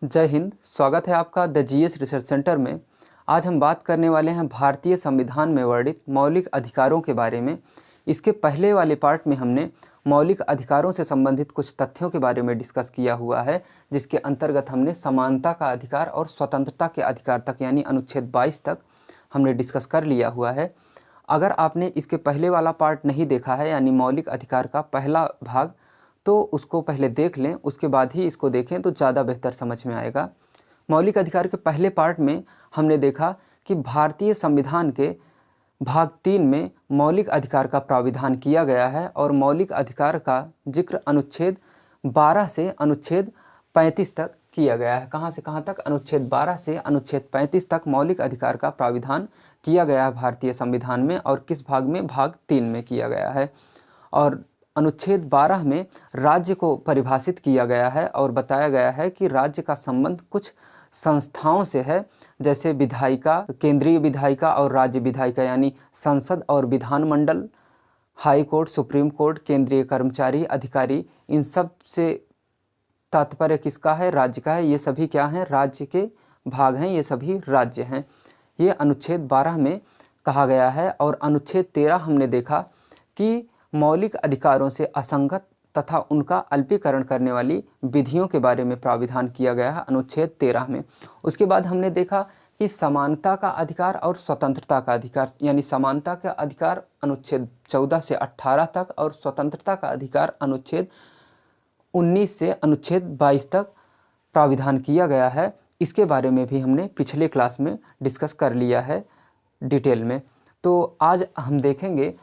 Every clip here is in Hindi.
जय हिंद। स्वागत है आपका द जीएस रिसर्च सेंटर में। आज हम बात करने वाले हैं भारतीय संविधान में वर्णित मौलिक अधिकारों के बारे में। इसके पहले वाले पार्ट में हमने मौलिक अधिकारों से संबंधित कुछ तथ्यों के बारे में डिस्कस किया हुआ है, जिसके अंतर्गत हमने समानता का अधिकार और स्वतंत्रता के अधिकार तक यानी अनुच्छेद 22 तक हमने डिस्कस कर लिया हुआ है। अगर आपने इसके पहले वाला पार्ट नहीं देखा है यानी मौलिक अधिकार का पहला भाग, तो उसको पहले देख लें, उसके बाद ही इसको देखें तो ज़्यादा बेहतर समझ में आएगा। मौलिक अधिकार के पहले पार्ट में हमने देखा कि भारतीय संविधान के भाग 3 में मौलिक अधिकार का प्राविधान किया गया है और मौलिक अधिकार का जिक्र अनुच्छेद 12 से अनुच्छेद 35 तक किया गया है। कहाँ से कहाँ तक? अनुच्छेद 12 से अनुच्छेद 35 तक मौलिक अधिकार का प्राविधान किया गया है भारतीय संविधान में। और किस भाग में? भाग 3 में किया गया है। और अनुच्छेद 12 में राज्य को परिभाषित किया गया है और बताया गया है कि राज्य का संबंध कुछ संस्थाओं से है, जैसे विधायिका, केंद्रीय विधायिका और राज्य विधायिका यानी संसद और विधानमंडल, हाई कोर्ट, सुप्रीम कोर्ट, केंद्रीय कर्मचारी, अधिकारी, इन सब से तात्पर्य किसका है? राज्य का है। ये सभी क्या हैं? राज्य के भाग हैं, ये सभी राज्य हैं। ये अनुच्छेद 12 में कहा गया है। और अनुच्छेद 13 हमने देखा कि मौलिक अधिकारों से असंगत तथा उनका अल्पीकरण करने वाली विधियों के बारे में प्राविधान किया गया है अनुच्छेद 13 में। उसके बाद हमने देखा कि समानता का अधिकार और स्वतंत्रता का अधिकार यानी समानता का अधिकार अनुच्छेद 14 से 18 तक और स्वतंत्रता का अधिकार अनुच्छेद 19 से अनुच्छेद 22 तक प्राविधान किया गया है। इसके बारे में भी हमने पिछले क्लास में डिस्कस कर लिया है डिटेल में। तो आज हम देखेंगे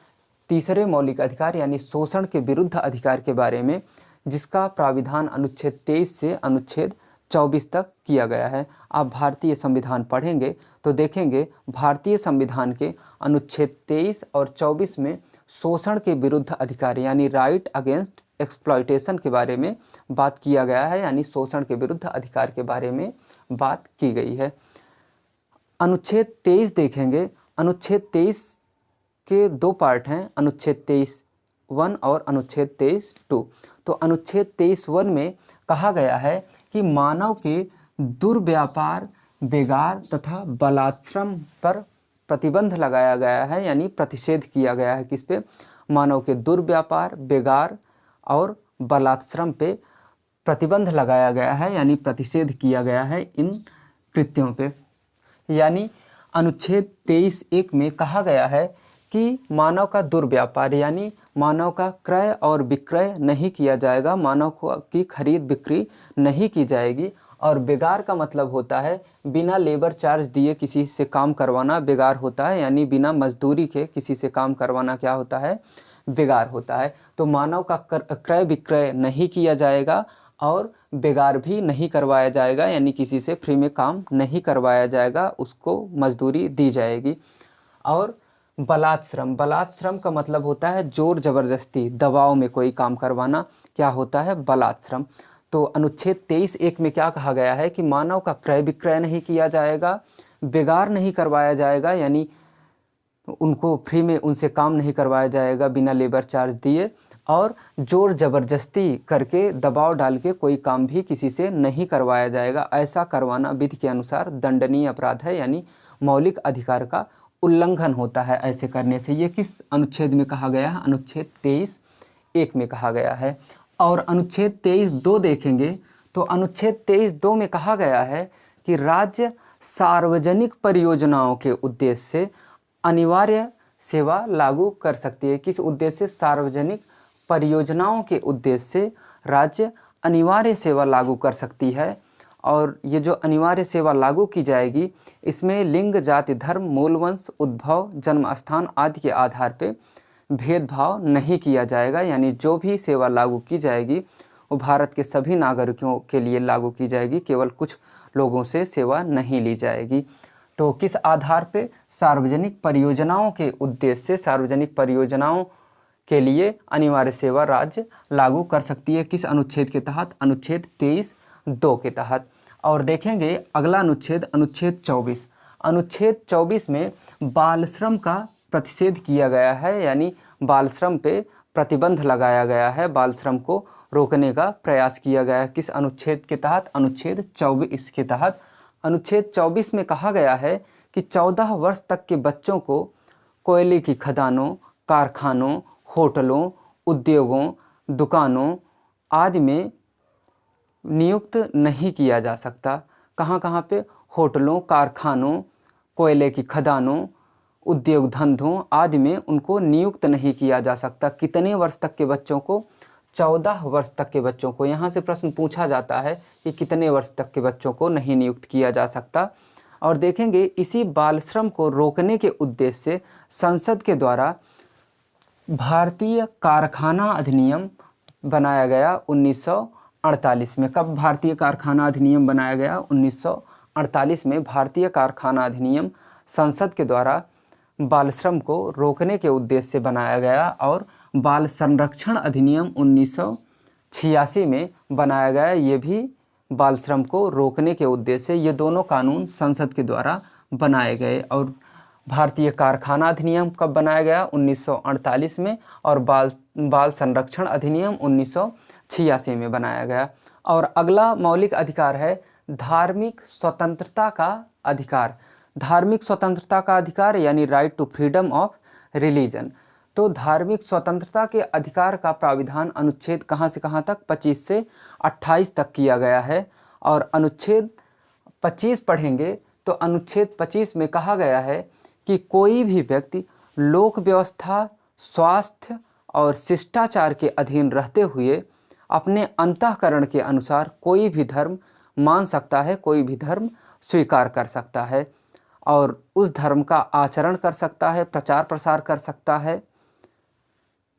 तीसरे मौलिक अधिकार यानी शोषण के विरुद्ध अधिकार के बारे में, जिसका प्राविधान अनुच्छेद 23 से अनुच्छेद 24 तक किया गया है। आप भारतीय संविधान पढ़ेंगे तो देखेंगे भारतीय संविधान के अनुच्छेद 23 और 24 में शोषण के विरुद्ध अधिकार यानी राइट अगेंस्ट एक्सप्लॉयटेशन के बारे में बात किया गया है, यानी शोषण के विरुद्ध अधिकार के बारे में बात की गई है। अनुच्छेद 23 देखेंगे। अनुच्छेद 23 के दो पार्ट हैं, अनुच्छेद 23(1) और अनुच्छेद 23(2). तो अनुच्छेद 23(1) में कहा गया है कि मानव के दुर्व्यापार, बेगार तथा बलात्श्रम पर प्रतिबंध लगाया गया है, यानी प्रतिषेध किया गया है। किस पे? मानव के दुर्व्यापार, बेगार और बलात्श्रम पे प्रतिबंध लगाया गया है, यानी प्रतिषेध किया गया है इन कृत्यों पे। यानी अनुच्छेद 23(1) में कहा गया है कि मानव का दुर्व्यापार यानी मानव का क्रय और विक्रय नहीं किया जाएगा, मानव की खरीद बिक्री नहीं की जाएगी। और बेगार का मतलब होता है बिना लेबर चार्ज दिए किसी से काम करवाना बेगार होता है, यानी बिना मजदूरी के किसी से काम करवाना क्या होता है? बेगार होता है। तो मानव का क्रय विक्रय नहीं किया जाएगा और बेगार भी नहीं करवाया जाएगा, यानी किसी से फ्री में काम नहीं करवाया जाएगा, उसको मजदूरी दी जाएगी। और बलात्श्रम, बलात्श्रम का मतलब होता है जोर जबरदस्ती, दबाव में कोई काम करवाना, क्या होता है? बलात्श्रम। तो अनुच्छेद 23(1) में क्या कहा गया है कि मानव का क्रय विक्रय नहीं किया जाएगा, बेगार नहीं करवाया जाएगा, यानी उनको फ्री में उनसे काम नहीं करवाया जाएगा बिना लेबर चार्ज दिए, और जोर जबरदस्ती करके दबाव डाल के कोई काम भी किसी से नहीं करवाया जाएगा। ऐसा करवाना विधि के अनुसार दंडनीय अपराध है, यानी मौलिक अधिकार का उल्लंघन होता है ऐसे करने से। ये किस अनुच्छेद में कहा गया है? अनुच्छेद 23(1) में कहा गया है। और अनुच्छेद 23(2) देखेंगे तो अनुच्छेद 23(2) में कहा गया है कि राज्य सार्वजनिक परियोजनाओं के उद्देश्य से अनिवार्य सेवा लागू कर सकती है। किस उद्देश्य से? सार्वजनिक परियोजनाओं के उद्देश्य से राज्य अनिवार्य सेवा लागू कर सकती है। और ये जो अनिवार्य सेवा लागू की जाएगी, इसमें लिंग, जाति, धर्म, मूल वंश, उद्भव, जन्म स्थान आदि के आधार पे भेदभाव नहीं किया जाएगा, यानी जो भी सेवा लागू की जाएगी वो भारत के सभी नागरिकों के लिए लागू की जाएगी, केवल कुछ लोगों से सेवा नहीं ली जाएगी। तो किस आधार पे? सार्वजनिक परियोजनाओं के उद्देश्य से सार्वजनिक परियोजनाओं के लिए अनिवार्य सेवा राज्य लागू कर सकती है। किस अनुच्छेद के तहत? अनुच्छेद 23(2) के तहत। और देखेंगे अगला अनुच्छेद, अनुच्छेद 24। अनुच्छेद 24 में बाल श्रम का प्रतिषेध किया गया है, यानी बाल श्रम पे प्रतिबंध लगाया गया है, बाल श्रम को रोकने का प्रयास किया गया है। किस अनुच्छेद के तहत? अनुच्छेद 24 के तहत। अनुच्छेद 24 में कहा गया है कि 14 वर्ष तक के बच्चों को कोयले की खदानों, कारखानों, होटलों, उद्योगों, दुकानों आदि में नियुक्त नहीं किया जा सकता। कहाँ कहाँ पे? होटलों, कारखानों, कोयले की खदानों, उद्योग धंधों आदि में उनको नियुक्त नहीं किया जा सकता। कितने वर्ष तक के बच्चों को? 14 वर्ष तक के बच्चों को। यहाँ से प्रश्न पूछा जाता है कि कितने वर्ष तक के बच्चों को नहीं नियुक्त किया जा सकता। और देखेंगे इसी बाल श्रम को रोकने के उद्देश्य से संसद के द्वारा भारतीय कारखाना अधिनियम बनाया गया 1948 में। कब भारतीय कारखाना अधिनियम बनाया गया? 1948 में भारतीय कारखाना अधिनियम संसद के द्वारा बाल श्रम को रोकने के उद्देश्य से बनाया गया। और बाल संरक्षण अधिनियम 1986 में बनाया गया, ये भी बाल श्रम को रोकने के उद्देश्य से। ये दोनों कानून संसद के द्वारा बनाए गए। और भारतीय कारखाना अधिनियम कब बनाया गया? 1948 में। और बाल संरक्षण अधिनियम 1986 में बनाया गया। और अगला मौलिक अधिकार है धार्मिक स्वतंत्रता का अधिकार। धार्मिक स्वतंत्रता का अधिकार यानी right to freedom of religion. तो धार्मिक स्वतंत्रता के अधिकार का प्राविधान अनुच्छेद कहाँ से कहाँ तक? 25 से 28 तक किया गया है। और अनुच्छेद 25 पढ़ेंगे तो अनुच्छेद 25 में कहा गया है कि कोई भी व्यक्ति लोक व्यवस्था, स्वास्थ्य और शिष्टाचार के अधीन रहते हुए अपने अंतःकरण के अनुसार कोई भी धर्म मान सकता है, कोई भी धर्म स्वीकार कर सकता है और उस धर्म का आचरण कर सकता है, प्रचार प्रसार कर सकता है।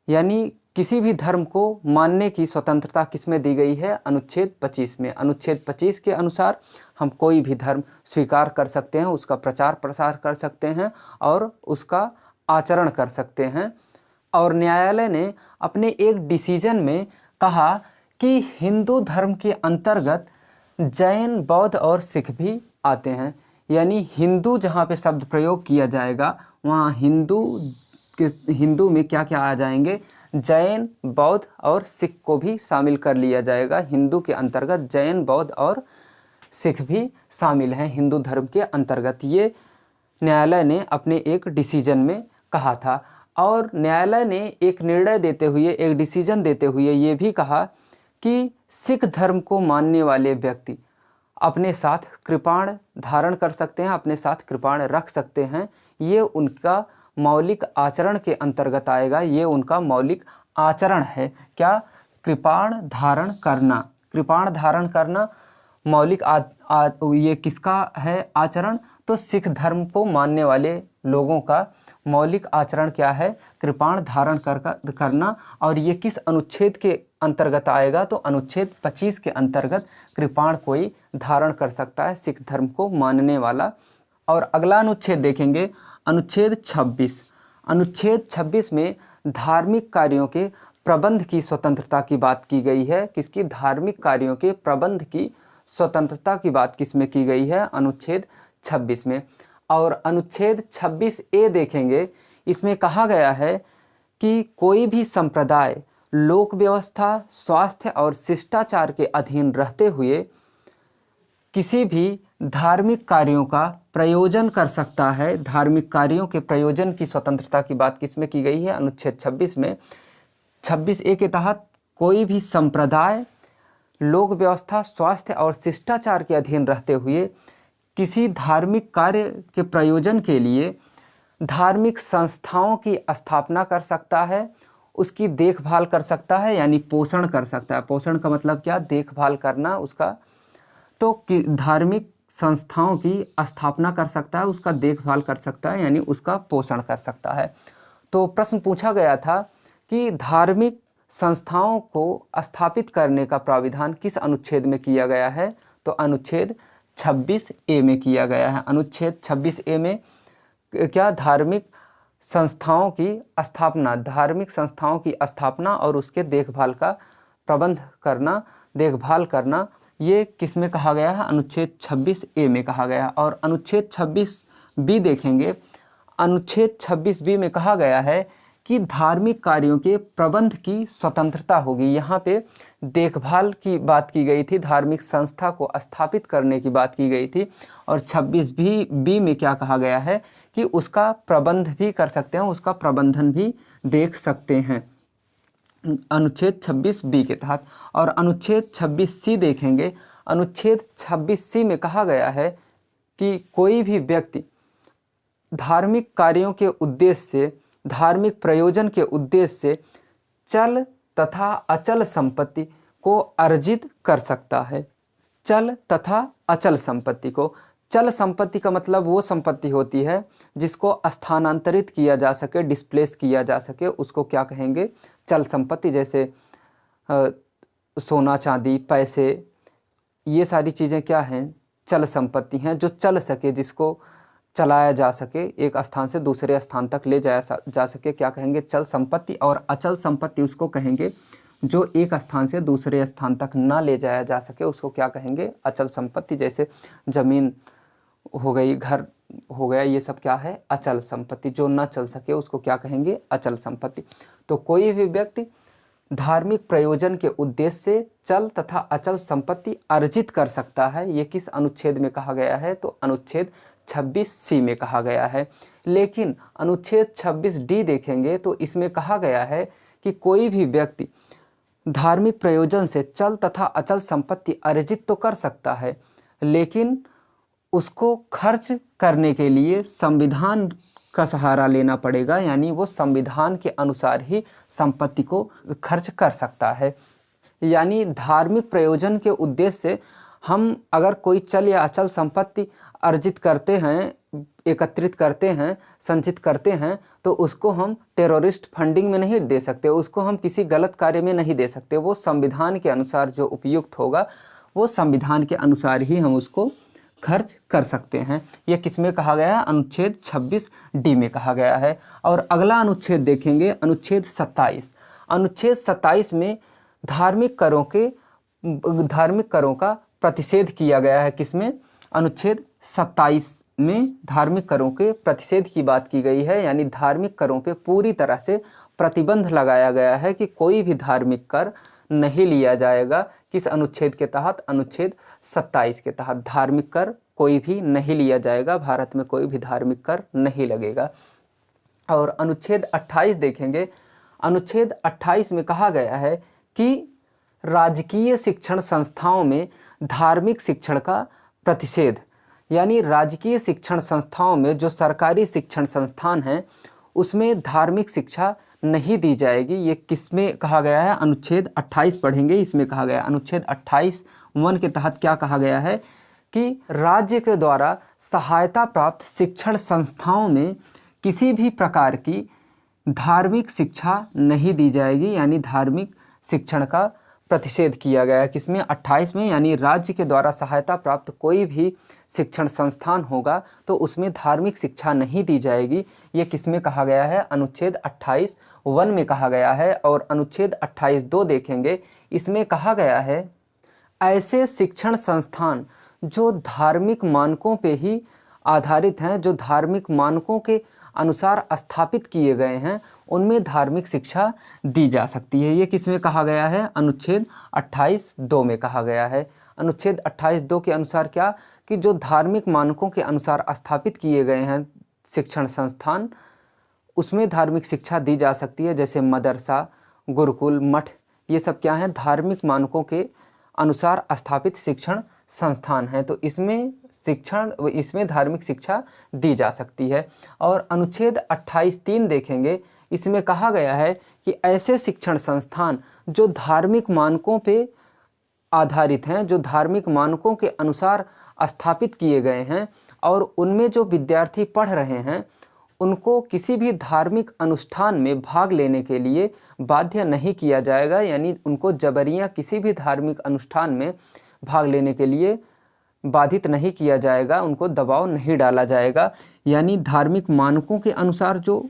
यानी किसी भी धर्म को मानने की स्वतंत्रता किसमें दी गई है? अनुच्छेद 25 में। अनुच्छेद 25 के अनुसार हम कोई भी धर्म स्वीकार कर सकते हैं, उसका प्रचार प्रसार कर सकते हैं और उसका आचरण कर सकते हैं। और न्यायालय ने अपने एक डिसीजन में कहा कि हिंदू धर्म के अंतर्गत जैन, बौद्ध और सिख भी आते हैं। यानी हिंदू जहाँ पे शब्द प्रयोग किया जाएगा वहाँ हिंदू में क्या क्या आ जाएंगे? जैन, बौद्ध और सिख को भी शामिल कर लिया जाएगा। हिंदू के अंतर्गत जैन, बौद्ध और सिख भी शामिल हैं हिंदू धर्म के अंतर्गत। ये न्यायालय ने अपने एक डिसीजन में कहा था। और न्यायालय ने एक निर्णय देते हुए, एक डिसीजन देते हुए ये भी कहा कि सिख धर्म को मानने वाले व्यक्ति अपने साथ कृपाण धारण कर सकते हैं, अपने साथ कृपाण रख सकते हैं। ये उनका मौलिक आचरण के अंतर्गत आएगा, ये उनका मौलिक आचरण है। क्या? कृपाण धारण करना। कृपाण धारण करना मौलिक ये किसका है आचरण? तो सिख धर्म को मानने वाले लोगों का मौलिक आचरण क्या है? कृपाण धारण करना। और ये किस अनुच्छेद के अंतर्गत आएगा? तो अनुच्छेद 25 के अंतर्गत कृपाण कोई धारण कर सकता है, सिख धर्म को मानने वाला। और अगला अनुच्छेद देखेंगे, अनुच्छेद 26। अनुच्छेद 26 में धार्मिक कार्यों के प्रबंध की स्वतंत्रता की बात की गई है। किसकी? धार्मिक कार्यों के प्रबंध की स्वतंत्रता की बात किसमें की गई है? अनुच्छेद 26 में। और अनुच्छेद 26A देखेंगे, इसमें कहा गया है कि कोई भी संप्रदाय लोक व्यवस्था, स्वास्थ्य और शिष्टाचार के अधीन रहते हुए किसी भी धार्मिक कार्यों का प्रयोजन कर सकता है। धार्मिक कार्यों के प्रयोजन की स्वतंत्रता की बात किसमें की गई है? अनुच्छेद 26 में। 26A के तहत कोई भी संप्रदाय लोक व्यवस्था, स्वास्थ्य और शिष्टाचार के अधीन रहते हुए किसी धार्मिक कार्य के प्रयोजन के लिए धार्मिक संस्थाओं की स्थापना कर सकता है, उसकी देखभाल कर सकता है, यानी पोषण कर सकता है। पोषण का मतलब क्या? देखभाल करना उसका। तो धार्मिक संस्थाओं की स्थापना कर सकता है, उसका देखभाल कर सकता है, यानी उसका पोषण कर सकता है। तो प्रश्न पूछा गया था कि धार्मिक संस्थाओं को स्थापित करने का प्राविधान किस अनुच्छेद में किया गया है? तो अनुच्छेद 26A में किया गया है। अनुच्छेद 26A में क्या? धार्मिक संस्थाओं की स्थापना, धार्मिक संस्थाओं की स्थापना और उसके देखभाल का प्रबंध करना, देखभाल करना, ये किस में कहा गया है? अनुच्छेद 26A में कहा गया। और अनुच्छेद 26B देखेंगे। अनुच्छेद 26B में कहा गया है कि धार्मिक कार्यों के प्रबंध की स्वतंत्रता होगी। यहाँ पे देखभाल की बात की गई थी, धार्मिक संस्था को स्थापित करने की बात की गई थी। और 26 बी में क्या कहा गया है कि उसका प्रबंध भी कर सकते हैं, उसका प्रबंधन भी देख सकते हैं अनुच्छेद 26 बी के तहत। और अनुच्छेद 26 सी देखेंगे। अनुच्छेद 26 सी में कहा गया है कि कोई भी व्यक्ति धार्मिक कार्यों के उद्देश्य से, धार्मिक प्रयोजन के उद्देश्य से चल तथा अचल संपत्ति को अर्जित कर सकता है। चल तथा अचल संपत्ति को, चल संपत्ति का मतलब वो संपत्ति होती है जिसको स्थानांतरित किया जा सके, डिस्प्लेस किया जा सके, उसको क्या कहेंगे, चल संपत्ति। जैसे सोना चांदी, पैसे, ये सारी चीज़ें क्या हैं, चल संपत्ति हैं, जो चल सके, जिसको चलाया जा सके, एक स्थान से दूसरे स्थान तक ले जाया जा सके, क्या कहेंगे, चल संपत्ति। और अचल संपत्ति उसको कहेंगे जो एक स्थान से दूसरे स्थान तक ना ले जाया जा सके, उसको क्या कहेंगे, अचल संपत्ति। जैसे ज़मीन हो गई, घर हो गया, ये सब क्या है, अचल संपत्ति। जो ना चल सके उसको क्या कहेंगे, अचल संपत्ति। तो कोई भी व्यक्ति धार्मिक प्रयोजन के उद्देश्य से चल तथा अचल संपत्ति अर्जित कर सकता है। ये किस अनुच्छेद में कहा गया है, तो अनुच्छेद 26 सी में कहा गया है। लेकिन अनुच्छेद 26 डी देखेंगे तो इसमें कहा गया है कि कोई भी व्यक्ति धार्मिक प्रयोजन से चल तथा अचल संपत्ति अर्जित तो कर सकता है, लेकिन उसको खर्च करने के लिए संविधान का सहारा लेना पड़ेगा, यानी वो संविधान के अनुसार ही संपत्ति को खर्च कर सकता है। यानी धार्मिक प्रयोजन के उद्देश्य से हम अगर कोई चल या अचल संपत्ति अर्जित करते हैं, एकत्रित करते हैं, संचित करते हैं, तो उसको हम टेररिस्ट फंडिंग में नहीं दे सकते, उसको हम किसी गलत कार्य में नहीं दे सकते। वो संविधान के अनुसार जो उपयुक्त होगा, वो संविधान के अनुसार ही हम उसको खर्च कर सकते हैं। यह किस में कहा गया है, अनुच्छेद 26 डी में कहा गया है। और अगला अनुच्छेद देखेंगे, अनुच्छेद 27। अनुच्छेद 27 में धार्मिक करों का प्रतिषेध किया गया है। किसमें, अनुच्छेद 27 में धार्मिक करों के प्रतिषेध की बात की गई है, यानी धार्मिक करों पे पूरी तरह से प्रतिबंध लगाया गया है कि कोई भी धार्मिक कर नहीं लिया जाएगा। किस अनुच्छेद के तहत, अनुच्छेद 27 के तहत धार्मिक कर कोई भी नहीं लिया जाएगा, भारत में कोई भी धार्मिक कर नहीं लगेगा। और अनुच्छेद 28 देखेंगे। अनुच्छेद 28 में कहा गया है कि राजकीय शिक्षण संस्थाओं में धार्मिक शिक्षण का प्रतिषेध, यानी राजकीय शिक्षण संस्थाओं में जो सरकारी शिक्षण संस्थान हैं उसमें धार्मिक शिक्षा नहीं दी जाएगी। ये किसमें कहा गया है, अनुच्छेद 28 पढ़ेंगे, इसमें कहा गया अनुच्छेद 28(1) के तहत क्या कहा गया है कि राज्य के द्वारा सहायता प्राप्त शिक्षण संस्थाओं में किसी भी प्रकार की धार्मिक शिक्षा नहीं दी जाएगी, यानी धार्मिक शिक्षण का प्रतिषेध किया गया है। किसमें, 28 में, यानी राज्य के द्वारा सहायता प्राप्त कोई भी शिक्षण संस्थान होगा तो उसमें धार्मिक शिक्षा नहीं दी जाएगी। ये किसमें कहा गया है, अनुच्छेद 28(1) में कहा गया है। और अनुच्छेद 28(2) देखेंगे, इसमें कहा गया है ऐसे शिक्षण संस्थान जो धार्मिक मानकों पे ही आधारित हैं, जो धार्मिक मानकों के अनुसार स्थापित किए गए हैं, उनमें धार्मिक शिक्षा दी जा सकती है। ये किसमें कहा गया है, अनुच्छेद 28(2) में कहा गया है। अनुच्छेद 28(2) के अनुसार क्या, कि जो धार्मिक मानकों के अनुसार स्थापित किए गए हैं शिक्षण संस्थान, उसमें धार्मिक शिक्षा दी जा सकती है। जैसे मदरसा, गुरुकुल, मठ, ये सब क्या हैं, धार्मिक मानकों के अनुसार स्थापित शिक्षण संस्थान हैं, तो इसमें धार्मिक शिक्षा दी जा सकती है। और अनुच्छेद 28(3) देखेंगे, इसमें कहा गया है कि ऐसे शिक्षण संस्थान जो धार्मिक मानकों पे आधारित हैं, जो धार्मिक मानकों के अनुसार स्थापित किए गए हैं और उनमें जो विद्यार्थी पढ़ रहे हैं उनको किसी भी धार्मिक अनुष्ठान में भाग लेने के लिए बाध्य नहीं किया जाएगा, यानी उनको जबरियां किसी भी धार्मिक अनुष्ठान में भाग लेने के लिए बाधित नहीं किया जाएगा, उनको दबाव नहीं डाला जाएगा। यानी धार्मिक मानकों के अनुसार जो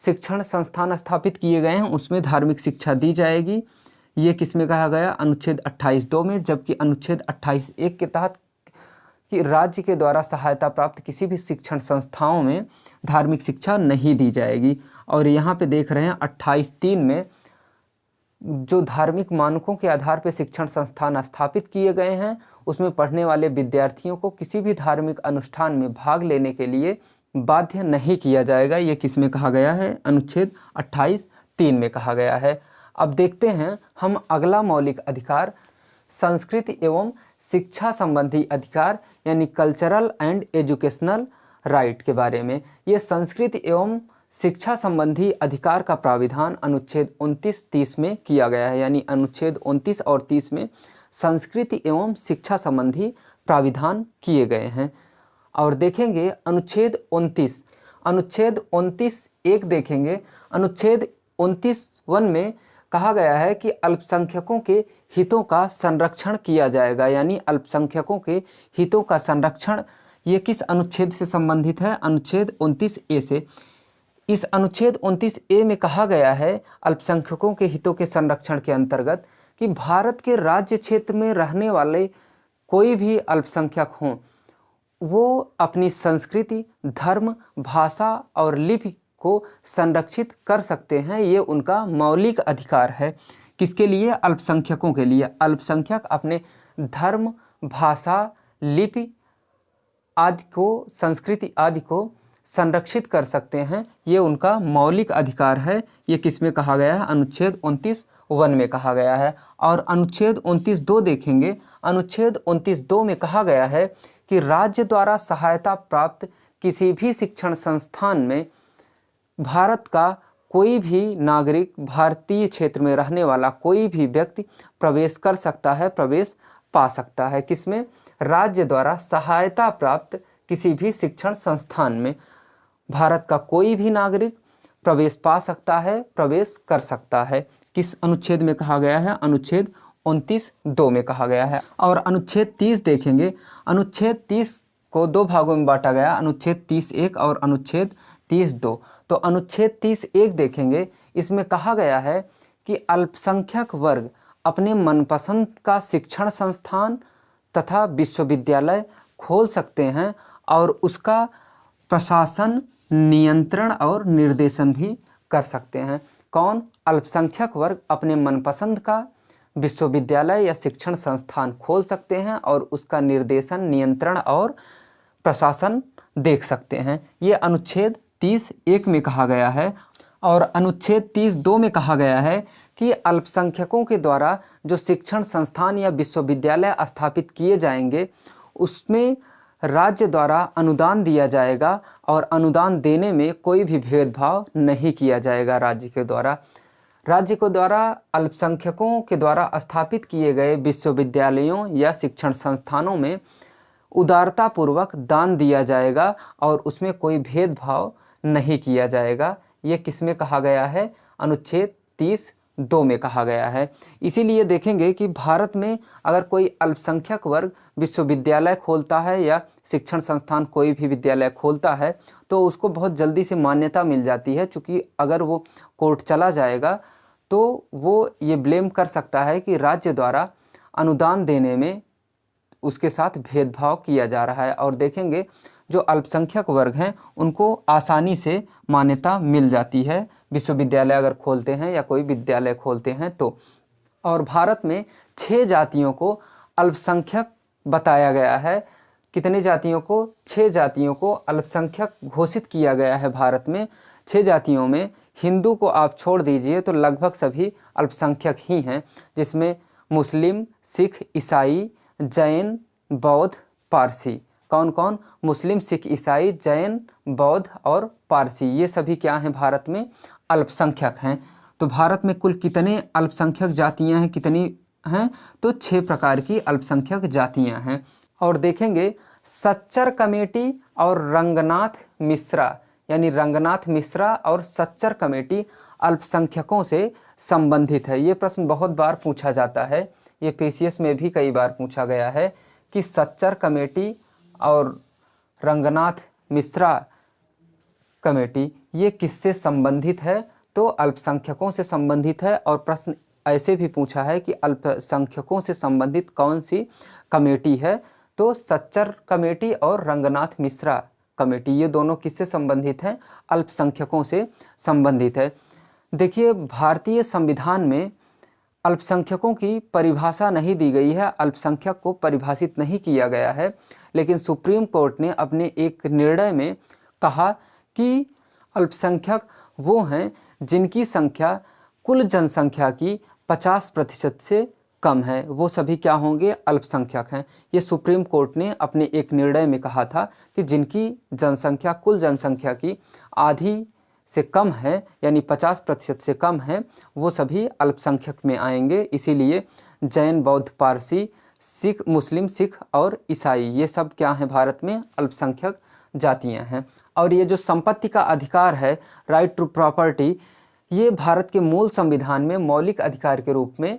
शिक्षण संस्थान स्थापित किए गए हैं उसमें धार्मिक शिक्षा दी जाएगी। ये किसमें कहा गया, अनुच्छेद 28(2) में। जबकि अनुच्छेद 28(1) के तहत कि राज्य के द्वारा सहायता प्राप्त किसी भी शिक्षण संस्थाओं में धार्मिक शिक्षा नहीं दी जाएगी। और यहाँ पे देख रहे हैं 28(3) में जो धार्मिक मानकों के आधार पर शिक्षण संस्थान स्थापित किए गए हैं उसमें पढ़ने वाले विद्यार्थियों को किसी भी धार्मिक अनुष्ठान में भाग लेने के लिए बाध्य नहीं किया जाएगा। ये किस में कहा गया है? अनुच्छेद 28(3) में कहा गया है। अब देखते हैं हम अगला मौलिक अधिकार, संस्कृति एवं शिक्षा संबंधी अधिकार यानी कल्चरल एंड एजुकेशनल राइट के बारे में। ये संस्कृति एवं शिक्षा संबंधी अधिकार का प्राविधान अनुच्छेद 29-30 में किया गया है। यानी अनुच्छेद 29 और 30 में संस्कृति एवं शिक्षा संबंधी प्राविधान किए गए हैं। और देखेंगे अनुच्छेद 29(1) देखेंगे। अनुच्छेद 29(1) में कहा गया है कि अल्पसंख्यकों के हितों का संरक्षण किया जाएगा। यानी अल्पसंख्यकों के हितों का संरक्षण ये किस अनुच्छेद से संबंधित है? अनुच्छेद 29(a) से। इस अनुच्छेद 29(a) में कहा गया है अल्पसंख्यकों के हितों के संरक्षण के अंतर्गत कि भारत के राज्य क्षेत्र में रहने वाले कोई भी अल्पसंख्यक हों, वो अपनी संस्कृति, धर्म, भाषा और लिपि को संरक्षित कर सकते हैं। ये उनका मौलिक अधिकार है। किसके लिए? अल्पसंख्यकों के लिए। अल्पसंख्यक अपने धर्म, भाषा, लिपि आदि को, संस्कृति आदि को संरक्षित कर सकते हैं। ये उनका मौलिक अधिकार है। ये किस में कहा गया है? अनुच्छेद 29(1) में कहा गया है। और अनुच्छेद 29(2) देखेंगे। अनुच्छेद 29(2) में कहा गया है कि राज्य द्वारा सहायता प्राप्त किसी भी शिक्षण संस्थान में भारत का कोई भी नागरिक, भारतीय क्षेत्र में रहने वाला कोई भी व्यक्ति प्रवेश कर सकता है, प्रवेश पा सकता है। किसमें? राज्य द्वारा सहायता प्राप्त किसी भी शिक्षण संस्थान में भारत का कोई भी नागरिक प्रवेश पा सकता है, प्रवेश कर सकता है। किस अनुच्छेद में कहा गया है? अनुच्छेद 29(2) में कहा गया है। और अनुच्छेद 30 देखेंगे। अनुच्छेद 30 को दो भागों में बांटा गया, अनुच्छेद 30(1) और अनुच्छेद 30(2). तो अनुच्छेद 30(1) देखेंगे। इसमें कहा गया है कि अल्पसंख्यक वर्ग अपने मनपसंद का शिक्षण संस्थान तथा विश्वविद्यालय खोल सकते हैं और उसका प्रशासन, नियंत्रण और निर्देशन भी कर सकते हैं। कौन? अल्पसंख्यक वर्ग अपने मनपसंद का विश्वविद्यालय या शिक्षण संस्थान खोल सकते हैं और उसका निर्देशन, नियंत्रण और प्रशासन देख सकते हैं। ये अनुच्छेद 30(1) में कहा गया है। और अनुच्छेद 30(2) में कहा गया है कि अल्पसंख्यकों के द्वारा जो शिक्षण संस्थान या विश्वविद्यालय स्थापित किए जाएंगे उसमें राज्य द्वारा अनुदान दिया जाएगा और अनुदान देने में कोई भी भेदभाव नहीं किया जाएगा। राज्य के द्वारा अल्पसंख्यकों के द्वारा स्थापित किए गए विश्वविद्यालयों या शिक्षण संस्थानों में उदारतापूर्वक दान दिया जाएगा और उसमें कोई भेदभाव नहीं किया जाएगा। ये किस में कहा गया है? अनुच्छेद 30(2) में कहा गया है। इसीलिए देखेंगे कि भारत में अगर कोई अल्पसंख्यक वर्ग विश्वविद्यालय खोलता है या शिक्षण संस्थान कोई भी विद्यालय खोलता है तो उसको बहुत जल्दी से मान्यता मिल जाती है। क्योंकि अगर वो कोर्ट चला जाएगा तो वो ये ब्लेम कर सकता है कि राज्य द्वारा अनुदान देने में उसके साथ भेदभाव किया जा रहा है। और देखेंगे जो अल्पसंख्यक वर्ग हैं उनको आसानी से मान्यता मिल जाती है विश्वविद्यालय अगर खोलते हैं या कोई विद्यालय खोलते हैं तो। और भारत में 6 जातियों को अल्पसंख्यक बताया गया है। कितने जातियों को? 6 जातियों को अल्पसंख्यक घोषित किया गया है भारत में। 6 जातियों में हिंदू को आप छोड़ दीजिए तो लगभग सभी अल्पसंख्यक ही हैं, जिसमें मुस्लिम, सिख, ईसाई, जैन, बौद्ध, पारसी। कौन कौन? मुस्लिम, सिख, ईसाई, जैन, बौद्ध और पारसी। ये सभी क्या हैं? भारत में अल्पसंख्यक हैं। तो भारत में कुल कितने अल्पसंख्यक जातियां हैं? कितनी हैं? तो 6 प्रकार की अल्पसंख्यक जातियां हैं। और देखेंगे सच्चर कमेटी और रंगनाथ मिश्रा, यानी रंगनाथ मिश्रा और सच्चर कमेटी अल्पसंख्यकों से संबंधित है। ये प्रश्न बहुत बार पूछा जाता है, ये पीसीएस में भी कई बार पूछा गया है कि सच्चर कमेटी और रंगनाथ मिश्रा कमेटी ये किससे संबंधित है? तो अल्पसंख्यकों से संबंधित है। और प्रश्न ऐसे भी पूछा है कि अल्पसंख्यकों से संबंधित कौन सी कमेटी है? तो सच्चर कमेटी और रंगनाथ मिश्रा कमेटी, ये दोनों किससे संबंधित हैं? अल्पसंख्यकों से संबंधित है। देखिए, भारतीय संविधान में अल्पसंख्यकों की परिभाषा नहीं दी गई है, अल्पसंख्यक को परिभाषित नहीं किया गया है, लेकिन सुप्रीम कोर्ट ने अपने एक निर्णय में कहा कि अल्पसंख्यक वो हैं जिनकी संख्या कुल जनसंख्या की 50% से कम है, वो सभी क्या होंगे? अल्पसंख्यक हैं। ये सुप्रीम कोर्ट ने अपने एक निर्णय में कहा था कि जिनकी जनसंख्या कुल जनसंख्या की आधी से कम है, यानी 50% से कम है, वो सभी अल्पसंख्यक में आएंगे। इसीलिए जैन, बौद्ध, पारसी, सिख, मुस्लिम, सिख और ईसाई, ये सब क्या हैं? भारत में अल्पसंख्यक जातियां हैं। और ये जो संपत्ति का अधिकार है, राइट टू प्रॉपर्टी, ये भारत के मूल संविधान में मौलिक अधिकार के रूप में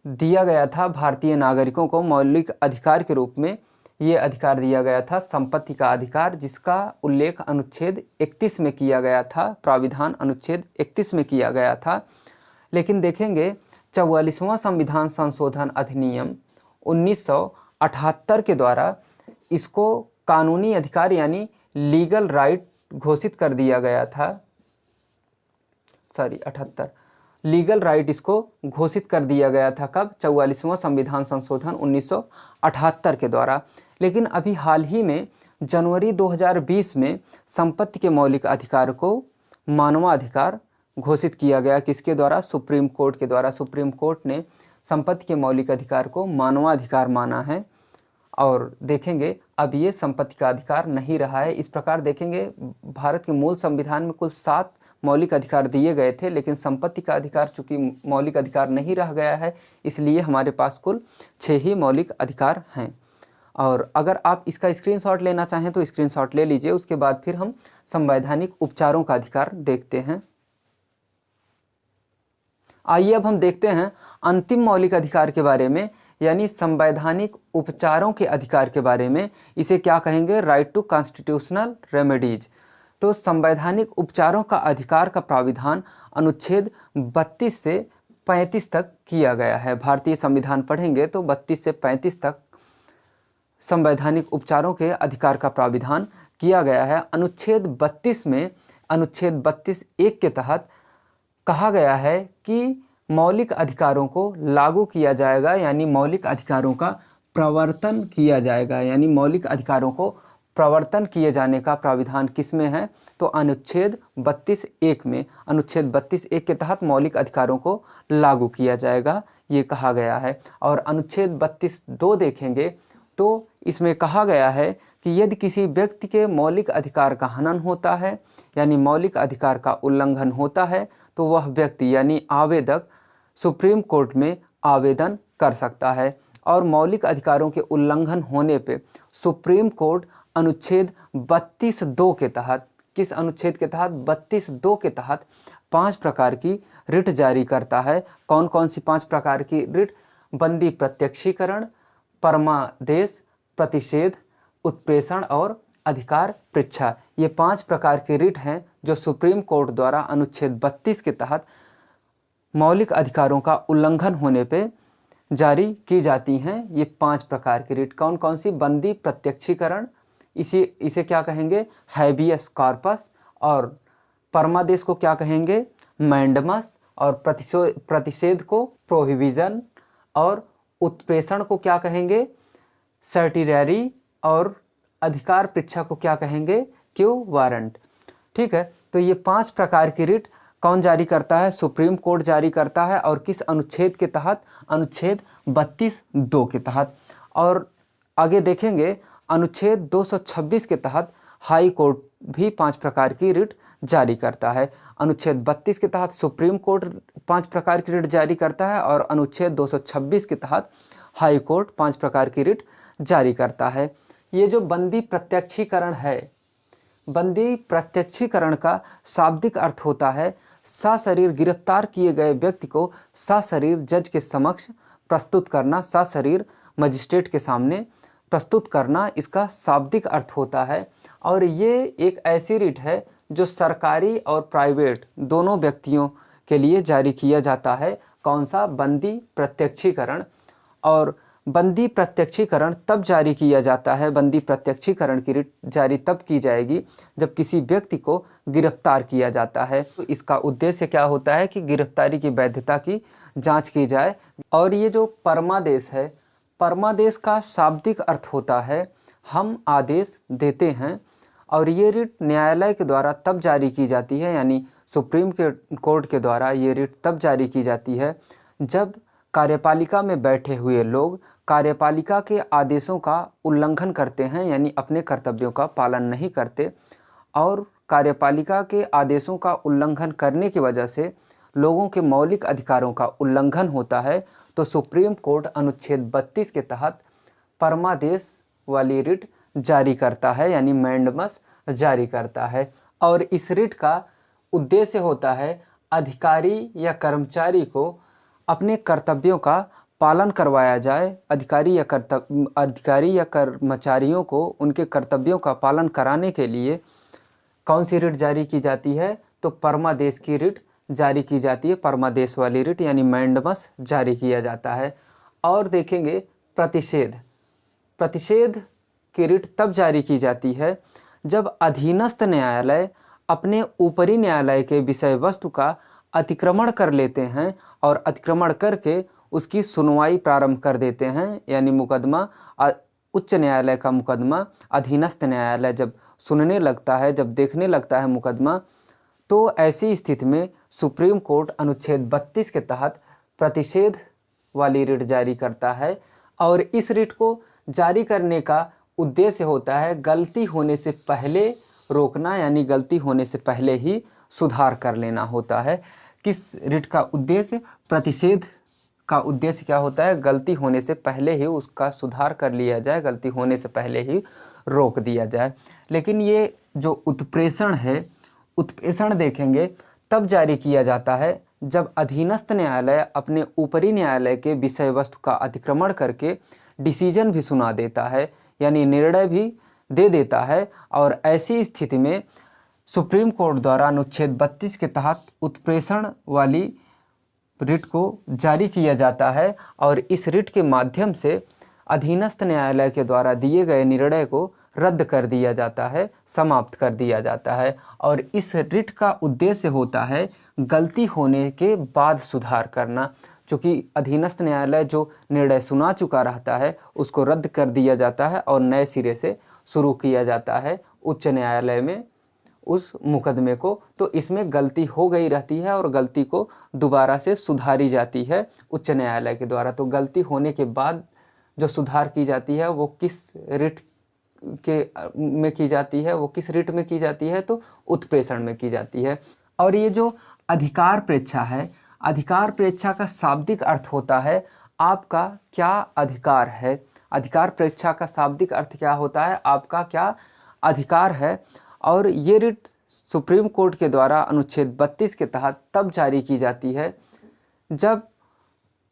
दिया गया था। भारतीय नागरिकों को मौलिक अधिकार के रूप में ये अधिकार दिया गया था, संपत्ति का अधिकार, जिसका उल्लेख अनुच्छेद 31 में किया गया था, प्राविधान अनुच्छेद 31 में किया गया था। लेकिन देखेंगे 44वां संविधान संशोधन अधिनियम 1978 के द्वारा इसको कानूनी अधिकार यानी लीगल राइट घोषित कर दिया गया था। 78 लीगल राइट इसको घोषित कर दिया गया था। कब? 44वां संविधान संशोधन 1978 के द्वारा। लेकिन अभी हाल ही में जनवरी 2020 में संपत्ति के मौलिक अधिकार को मानवाधिकार घोषित किया गया। किसके द्वारा? सुप्रीम कोर्ट के द्वारा। सुप्रीम कोर्ट ने संपत्ति के मौलिक अधिकार को मानवाधिकार माना है। और देखेंगे अब ये संपत्ति का अधिकार नहीं रहा है। इस प्रकार देखेंगे भारत के मूल संविधान में कुल 7 मौलिक अधिकार दिए गए थे, लेकिन संपत्ति का अधिकार चूंकि मौलिक अधिकार नहीं रह गया है, इसलिए हमारे पास कुल 6 ही मौलिक अधिकार हैं। और अगर आप इसका स्क्रीनशॉट लेना चाहें तो स्क्रीनशॉट ले लीजिए। उसके बाद फिर हम संवैधानिक उपचारों का अधिकार देखते हैं। आइए अब हम देखते हैं अंतिम मौलिक अधिकार के बारे में, यानी संवैधानिक उपचारों के अधिकार के बारे में। इसे क्या कहेंगे? Right to constitutional remedies. तो संवैधानिक उपचारों का अधिकार का प्राविधान अनुच्छेद 32 से 35 तक किया गया है। भारतीय संविधान पढ़ेंगे तो 32 से 35 तक संवैधानिक उपचारों के अधिकार का प्राविधान किया गया है। अनुच्छेद 32 में अनुच्छेद 32(1) के तहत कहा गया है कि मौलिक अधिकारों को लागू किया जाएगा, यानी मौलिक अधिकारों का प्रवर्तन किया जाएगा, यानी मौलिक अधिकारों को प्रवर्तन किए जाने का प्राविधान किस में है? तो अनुच्छेद 32(1) में। अनुच्छेद 32(1) के तहत मौलिक अधिकारों को लागू किया जाएगा, ये कहा गया है। और अनुच्छेद 32(2) देखेंगे तो इसमें कहा गया है कि यदि किसी व्यक्ति के मौलिक अधिकार का हनन होता है, यानी मौलिक अधिकार का उल्लंघन होता है, तो वह व्यक्ति यानी आवेदक सुप्रीम कोर्ट में आवेदन कर सकता है। और मौलिक अधिकारों के उल्लंघन होने पे सुप्रीम कोर्ट अनुच्छेद 32(2) के तहत, किस अनुच्छेद के तहत? 32(2) के तहत 5 प्रकार की रिट जारी करता है। कौन कौन सी 5 प्रकार की रिट? बंदी प्रत्यक्षीकरण, परमादेश, प्रतिषेध, उत्प्रेषण और अधिकार पृच्छा। ये 5 प्रकार की रिट हैं जो सुप्रीम कोर्ट द्वारा अनुच्छेद 32 के तहत मौलिक अधिकारों का उल्लंघन होने पे जारी की जाती हैं। ये 5 प्रकार की रिट कौन कौन सी? बंदी प्रत्यक्षीकरण, इसे क्या कहेंगे? Habeas corpus. और परमादेश को क्या कहेंगे? मैंडमस। और प्रतिषेध को प्रोहिबिजन। और उत्प्रेषण को क्या कहेंगे? सर्टिलरी। और अधिकार पृच्छा को क्या कहेंगे? Q warrant. ठीक है, तो ये 5 प्रकार की रिट कौन जारी करता है? सुप्रीम कोर्ट जारी करता है। और किस अनुच्छेद के तहत? अनुच्छेद 32(2) के तहत। और आगे देखेंगे अनुच्छेद 226 के तहत हाई कोर्ट भी 5 प्रकार की रिट जारी करता है। अनुच्छेद 32 के तहत सुप्रीम कोर्ट 5 प्रकार की रिट जारी करता है, और अनुच्छेद 226 के तहत हाई कोर्ट 5 प्रकार की रिट जारी करता है। ये जो बंदी प्रत्यक्षीकरण है, बंदी प्रत्यक्षीकरण का शाब्दिक अर्थ होता है सशरीर गिरफ्तार किए गए व्यक्ति को सशरीर जज के समक्ष प्रस्तुत करना, सशरीर मजिस्ट्रेट के सामने प्रस्तुत करना, इसका शाब्दिक अर्थ होता है। और ये एक ऐसी रिट है जो सरकारी और प्राइवेट दोनों व्यक्तियों के लिए जारी किया जाता है। कौन सा? बंदी प्रत्यक्षीकरण। और बंदी प्रत्यक्षीकरण तब जारी किया जाता है, बंदी प्रत्यक्षीकरण की रिट जारी तब की जाएगी जब किसी व्यक्ति को गिरफ्तार किया जाता है। तो इसका उद्देश्य क्या होता है कि गिरफ्तारी की वैधता की जांच की जाए। और ये जो परमादेश है, परमादेश का शाब्दिक अर्थ होता है हम आदेश देते हैं, और ये रिट न्यायालय के द्वारा तब जारी की जाती है, यानी सुप्रीम कोर्ट के द्वारा ये रिट तब जारी की जाती है जब कार्यपालिका में बैठे हुए लोग कार्यपालिका के आदेशों का उल्लंघन करते हैं, यानी अपने कर्तव्यों का पालन नहीं करते, और कार्यपालिका के आदेशों का उल्लंघन करने की वजह से लोगों के मौलिक अधिकारों का उल्लंघन होता है। तो सुप्रीम कोर्ट अनुच्छेद 32 के तहत परमादेश वाली रिट जारी करता है, यानी मैंडमस जारी करता है। और इस रिट का उद्देश्य होता है अधिकारी या कर्मचारी को अपने कर्तव्यों का पालन करवाया जाए। अधिकारी या कर्मचारियों को उनके कर्तव्यों का पालन कराने के लिए कौन सी रिट जारी की जाती है? तो परमादेश की रिट जारी की जाती है। परमादेश वाली रिट यानी मैंडमस जारी किया जाता है। और देखेंगे प्रतिषेध की रिट तब जारी की जाती है जब अधीनस्थ न्यायालय अपने ऊपरी न्यायालय के विषय वस्तु का अतिक्रमण कर लेते हैं और अतिक्रमण करके उसकी सुनवाई प्रारंभ कर देते हैं। यानी मुकदमा, उच्च न्यायालय का मुकदमा अधीनस्थ न्यायालय जब सुनने लगता है, जब देखने लगता है मुकदमा, तो ऐसी स्थिति में सुप्रीम कोर्ट अनुच्छेद 32 के तहत प्रतिषेध वाली रिट जारी करता है। और इस रिट को जारी करने का उद्देश्य होता है गलती होने से पहले रोकना, यानी गलती होने से पहले ही सुधार कर लेना होता है। किस रिट का उद्देश्य? प्रतिषेध का उद्देश्य क्या होता है? गलती होने से पहले ही उसका सुधार कर लिया जाए, गलती होने से पहले ही रोक दिया जाए। लेकिन ये जो उत्प्रेषण है, उत्प्रेषण देखेंगे तब जारी किया जाता है जब अधीनस्थ न्यायालय अपने ऊपरी न्यायालय के विषय वस्तु का अतिक्रमण करके डिसीजन भी सुना देता है, यानी निर्णय भी दे देता है। और ऐसी स्थिति में सुप्रीम कोर्ट द्वारा अनुच्छेद 32 के तहत उत्प्रेषण वाली रिट को जारी किया जाता है। और इस रिट के माध्यम से अधीनस्थ न्यायालय के द्वारा दिए गए निर्णय को रद्द कर दिया जाता है, समाप्त कर दिया जाता है। और इस रिट का उद्देश्य होता है गलती होने के बाद सुधार करना। चूँकि अधीनस्थ न्यायालय जो निर्णय सुना चुका रहता है उसको रद्द कर दिया जाता है और नए सिरे से शुरू किया जाता है उच्च न्यायालय में उस मुकदमे को। तो इसमें गलती हो गई रहती है और गलती को दोबारा से सुधारी जाती है उच्च न्यायालय के द्वारा। तो गलती होने के बाद जो सुधार की जाती है वो किस रिट में की जाती है? वो किस रिट में की जाती है? तो उत्प्रेषण में की जाती है। और ये जो अधिकार प्रेक्षा है, अधिकार प्रेक्षा का शाब्दिक अर्थ होता है आपका क्या अधिकार है। अधिकार प्रेक्षा का शाब्दिक अर्थ क्या होता है? आपका क्या अधिकार है। और ये रिट सुप्रीम कोर्ट के द्वारा अनुच्छेद 32 के तहत तब जारी की जाती है जब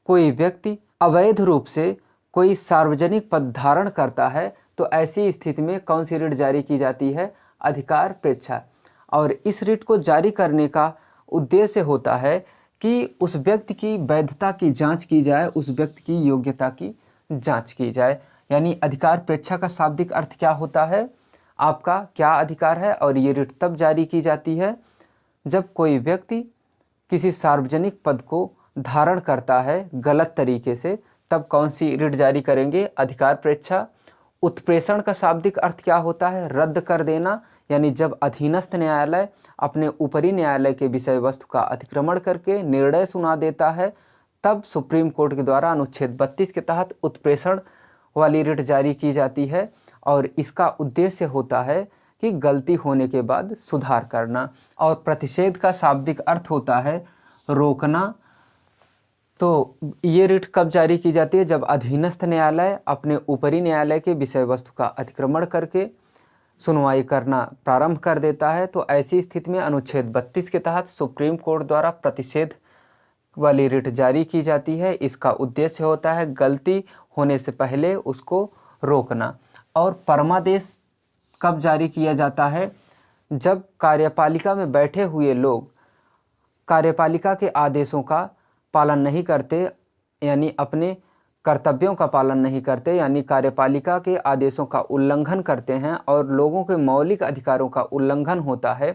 कोई व्यक्ति अवैध रूप से कोई सार्वजनिक पद धारण करता है। तो ऐसी स्थिति में कौन सी रिट जारी की जाती है? अधिकार प्रेक्षा। और इस रिट को जारी करने का उद्देश्य होता है कि उस व्यक्ति की वैधता की जांच की जाए, उस व्यक्ति की योग्यता की जांच की जाए। यानी अधिकार प्रेक्षा का शाब्दिक अर्थ क्या होता है? आपका क्या अधिकार है। और ये रिट तब जारी की जाती है जब कोई व्यक्ति किसी सार्वजनिक पद को धारण करता है गलत तरीके से, तब कौन सी रिट जारी करेंगे? अधिकार प्रेक्षा। उत्प्रेषण का शाब्दिक अर्थ क्या होता है? रद्द कर देना। यानी जब अधीनस्थ न्यायालय अपने ऊपरी न्यायालय के विषय वस्तु का अतिक्रमण करके निर्णय सुना देता है, तब सुप्रीम कोर्ट के द्वारा अनुच्छेद 32 के तहत उत्प्रेषण वाली रिट जारी की जाती है। और इसका उद्देश्य होता है कि गलती होने के बाद सुधार करना। और प्रतिषेध का शाब्दिक अर्थ होता है रोकना। तो ये रिट कब जारी की जाती है? जब अधीनस्थ न्यायालय अपने ऊपरी न्यायालय के विषय वस्तु का अतिक्रमण करके सुनवाई करना प्रारंभ कर देता है। तो ऐसी स्थिति में अनुच्छेद 32 के तहत सुप्रीम कोर्ट द्वारा प्रतिषेध वाली रिट जारी की जाती है। इसका उद्देश्य होता है गलती होने से पहले उसको रोकना। और परमादेश कब जारी किया जाता है? जब कार्यपालिका में बैठे हुए लोग कार्यपालिका के आदेशों का पालन नहीं करते, यानी अपने कर्तव्यों का पालन नहीं करते यानी कार्यपालिका के आदेशों का उल्लंघन करते हैं और लोगों के मौलिक अधिकारों का उल्लंघन होता है,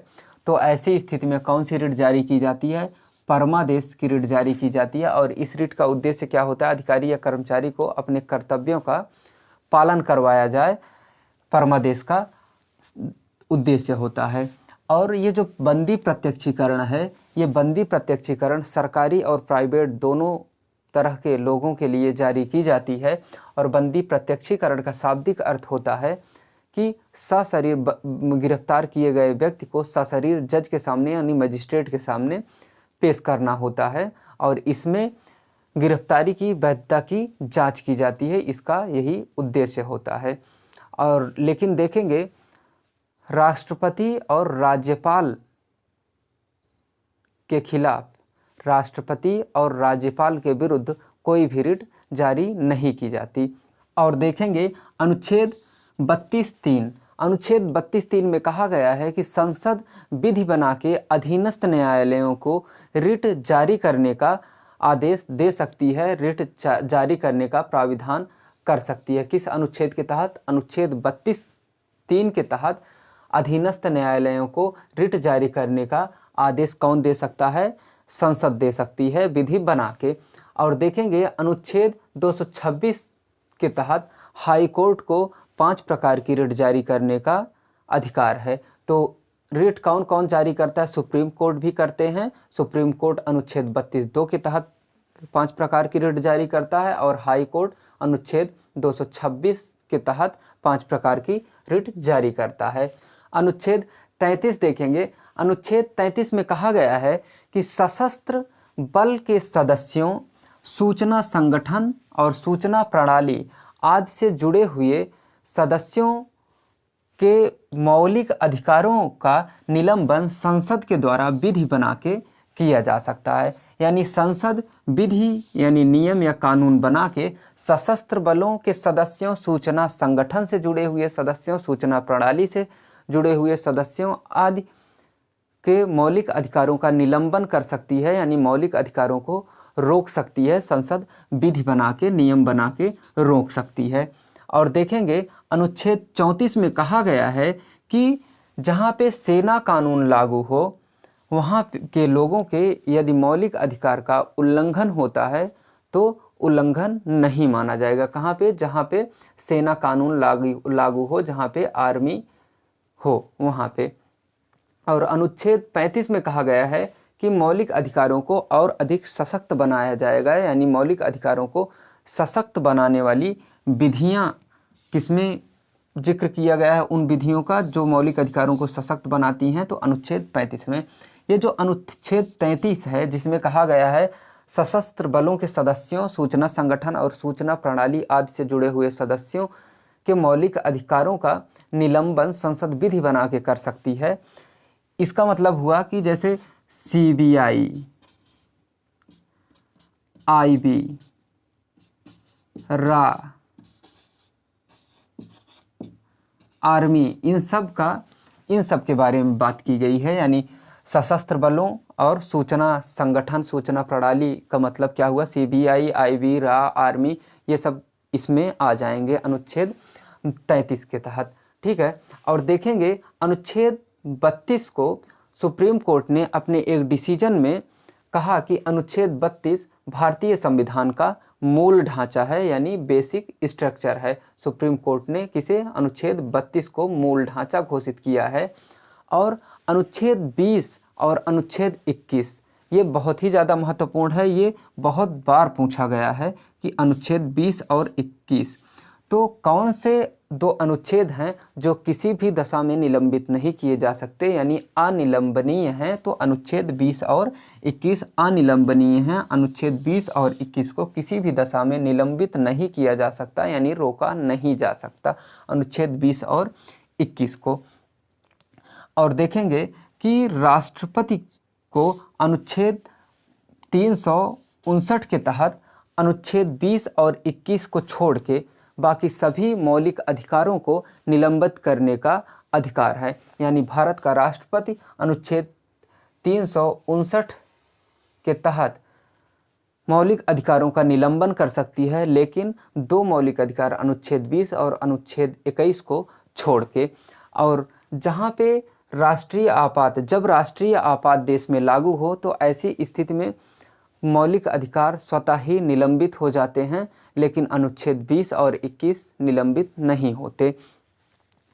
तो ऐसी स्थिति में कौन सी रिट जारी की जाती है? परमादेश की रिट जारी की जाती है। और इस रिट का उद्देश्य क्या होता है? अधिकारी या कर्मचारी को अपने कर्तव्यों का पालन करवाया जाए, परमादेश का उद्देश्य होता है। और ये जो बंदी प्रत्यक्षीकरण है, ये बंदी प्रत्यक्षीकरण सरकारी और प्राइवेट दोनों तरह के लोगों के लिए जारी की जाती है। और बंदी प्रत्यक्षीकरण का शाब्दिक अर्थ होता है कि सशरीर गिरफ्तार किए गए व्यक्ति को सशरीर जज के सामने यानी मजिस्ट्रेट के सामने पेश करना होता है और इसमें गिरफ्तारी की वैधता की जांच की जाती है, इसका यही उद्देश्य होता है। और लेकिन देखेंगे राष्ट्रपति और राज्यपाल के खिलाफ, राष्ट्रपति और राज्यपाल के विरुद्ध कोई भी रिट जारी नहीं की जाती। और देखेंगे अनुच्छेद 32(3), अनुच्छेद 32(3) में कहा गया है कि संसद विधि बना के अधीनस्थ न्यायालयों को रिट जारी करने का आदेश दे सकती है, रिट जारी करने का प्राविधान कर सकती है। किस अनुच्छेद के तहत? अनुच्छेद 32(3) के तहत अधीनस्थ न्यायालयों को रिट जारी करने का आदेश कौन दे सकता है? संसद दे सकती है विधि बना के। और देखेंगे अनुच्छेद 226 के तहत हाई कोर्ट को 5 प्रकार की रिट जारी करने का अधिकार है। तो रिट कौन कौन जारी करता है? सुप्रीम कोर्ट भी करते हैं। सुप्रीम कोर्ट अनुच्छेद 32(2) के तहत 5 प्रकार की रिट जारी करता है और हाई कोर्ट अनुच्छेद 226 के तहत 5 प्रकार की रिट जारी करता है। अनुच्छेद 33 देखेंगे। अनुच्छेद 33 में कहा गया है कि सशस्त्र बल के सदस्यों, सूचना संगठन और सूचना प्रणाली आदि से जुड़े हुए सदस्यों के मौलिक अधिकारों का निलंबन संसद के द्वारा विधि बना के किया जा सकता है। यानी संसद विधि यानी नियम या कानून बना के सशस्त्र बलों के सदस्यों, सूचना संगठन से जुड़े हुए सदस्यों, सूचना प्रणाली से जुड़े हुए सदस्यों आदि के मौलिक अधिकारों का निलंबन कर सकती है, यानी मौलिक अधिकारों को रोक सकती है। संसद विधि बना के, नियम बना के रोक सकती है। और देखेंगे अनुच्छेद 34 में कहा गया है कि जहाँ पे सेना कानून लागू हो वहाँ के लोगों के यदि मौलिक अधिकार का उल्लंघन होता है तो उल्लंघन नहीं माना जाएगा। कहाँ पे? जहाँ पे सेना कानून लागू हो, जहाँ पे आर्मी हो वहाँ पे। और अनुच्छेद 35 में कहा गया है कि मौलिक अधिकारों को और अधिक सशक्त बनाया जाएगा, यानी मौलिक अधिकारों को सशक्त बनाने वाली विधियां किसमें जिक्र किया गया है? उन विधियों का जो मौलिक अधिकारों को सशक्त बनाती हैं, तो अनुच्छेद 35 में। ये जो अनुच्छेद 33 है जिसमें कहा गया है सशस्त्र बलों के सदस्यों, सूचना संगठन और सूचना प्रणाली आदि से जुड़े हुए सदस्यों के मौलिक अधिकारों का निलंबन संसद विधि बना के कर सकती है। इसका मतलब हुआ कि जैसे CBI, IB, रा, आर्मी, इन सब के बारे में बात की गई है। यानी सशस्त्र बलों और सूचना संगठन, सूचना प्रणाली का मतलब क्या हुआ? CBI, IB, रा, आर्मी, ये सब इसमें आ जाएंगे अनुच्छेद 33 के तहत। ठीक है। और देखेंगे अनुच्छेद 32 को सुप्रीम कोर्ट ने अपने एक डिसीजन में कहा कि अनुच्छेद 32 भारतीय संविधान का मूल ढांचा है, यानी बेसिक स्ट्रक्चर है। सुप्रीम कोर्ट ने किसे? अनुच्छेद 32 को मूल ढांचा घोषित किया है। और अनुच्छेद 20 और अनुच्छेद 21 ये बहुत ही ज़्यादा महत्वपूर्ण है। ये बहुत बार पूछा गया है कि अनुच्छेद 20 और 21 तो कौन से 2 अनुच्छेद हैं जो किसी भी दशा में निलंबित नहीं किए जा सकते, यानी अनिलंबनीय हैं। तो अनुच्छेद 20 और 21 अनिलंबनीय हैं। अनुच्छेद 20 और 21 को किसी भी दशा में निलंबित नहीं किया जा सकता, यानी रोका नहीं जा सकता अनुच्छेद 20 और 21 को। और देखेंगे कि राष्ट्रपति को अनुच्छेद 359 के तहत अनुच्छेद 20 और 21 को छोड़ के बाकी सभी मौलिक अधिकारों को निलंबित करने का अधिकार है। यानी भारत का राष्ट्रपति अनुच्छेद 359 के तहत मौलिक अधिकारों का निलंबन कर सकती है, लेकिन 2 मौलिक अधिकार अनुच्छेद 20 और अनुच्छेद 21 को छोड़ के। और जहाँ पे जब राष्ट्रीय आपात देश में लागू हो तो ऐसी स्थिति में मौलिक अधिकार स्वतः ही निलंबित हो जाते हैं, लेकिन अनुच्छेद 20 और 21 निलंबित नहीं होते।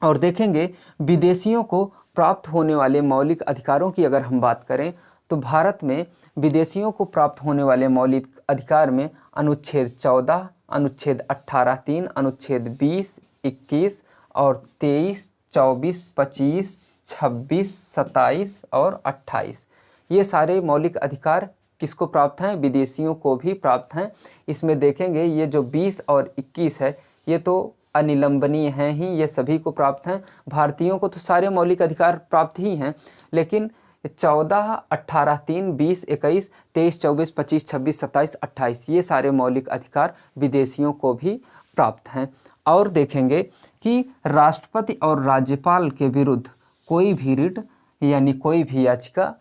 और देखेंगे विदेशियों को प्राप्त होने वाले मौलिक अधिकारों की अगर हम बात करें तो भारत में विदेशियों को प्राप्त होने वाले मौलिक अधिकार में अनुच्छेद 14, अनुच्छेद 18(3), अनुच्छेद 20, 21 और 23, 24, 25, 26, 27 और 28 ये सारे मौलिक अधिकार किसको प्राप्त हैं? विदेशियों को भी प्राप्त हैं। इसमें देखेंगे ये जो 20 और 21 है ये तो अनिलंबनीय हैं ही, ये सभी को प्राप्त हैं। भारतीयों को तो सारे मौलिक अधिकार प्राप्त ही हैं, लेकिन 14, 18(3), 20, 21, 23, 24, 25, 26, 27, 28 ये सारे मौलिक अधिकार विदेशियों को भी प्राप्त हैं। और देखेंगे कि राष्ट्रपति और राज्यपाल के विरुद्ध कोई भी रिट यानी कोई भी याचिका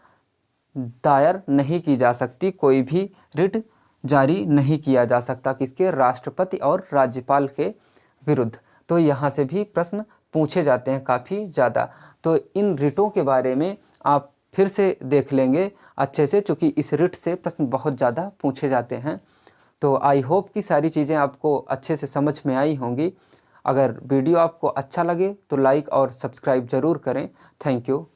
दायर नहीं की जा सकती, कोई भी रिट जारी नहीं किया जा सकता किसके? राष्ट्रपति और राज्यपाल के विरुद्ध। तो यहाँ से भी प्रश्न पूछे जाते हैं काफ़ी ज़्यादा। तो इन रिटों के बारे में आप फिर से देख लेंगे अच्छे से, क्योंकि इस रिट से प्रश्न बहुत ज़्यादा पूछे जाते हैं। तो आई होप कि सारी चीज़ें आपको अच्छे से समझ में आई होंगी। अगर वीडियो आपको अच्छा लगे तो लाइक और सब्सक्राइब ज़रूर करें। Thank you.